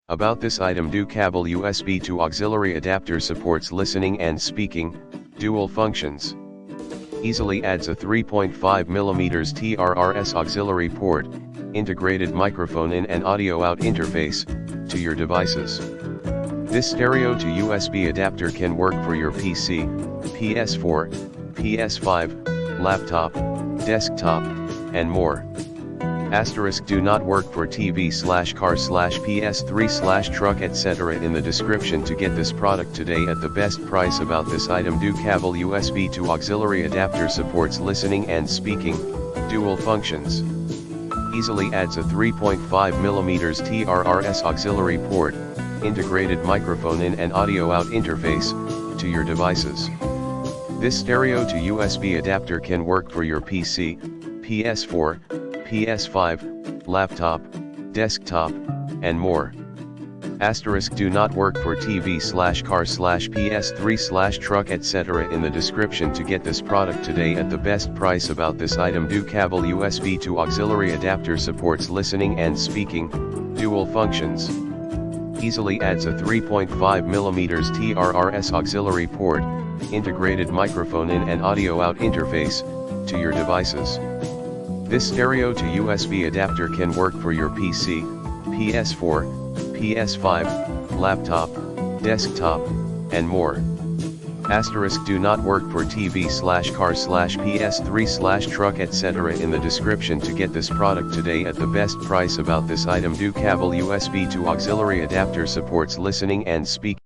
About this item, DUKABEL USB to auxiliary adapter supports listening and speaking, dual functions. Easily adds a 3.5mm TRRS auxiliary port, integrated microphone in and audio out interface, to your devices. This stereo to USB adapter can work for your PC, PS4, PS5, laptop, desktop, and more. Asterisk do not work for TV/car/PS3/truck etc. In the description to get this product today at the best price. About this item, DUKABEL USB to auxiliary adapter supports listening and speaking, dual functions. Easily adds a 3.5mm TRRS auxiliary port, integrated microphone in and audio out interface, to your devices. This stereo to USB adapter can work for your PC, PS4, PS5, laptop, desktop, and more. Asterisk do not work for TV/car/PS3/truck etc. In the description to get this product today at the best price. About this item, DUKABEL USB to auxiliary adapter supports listening and speaking, dual functions. Easily adds a 3.5mm TRRS auxiliary port, integrated microphone in and audio out interface, to your devices. This stereo to USB adapter can work for your PC, PS4, PS5, laptop, desktop, and more. Asterisk do not work for TV/car/PS3/truck etc. In the description to get this product today at the best price. About this item, DUKABEL USB to auxiliary adapter supports listening and speaking.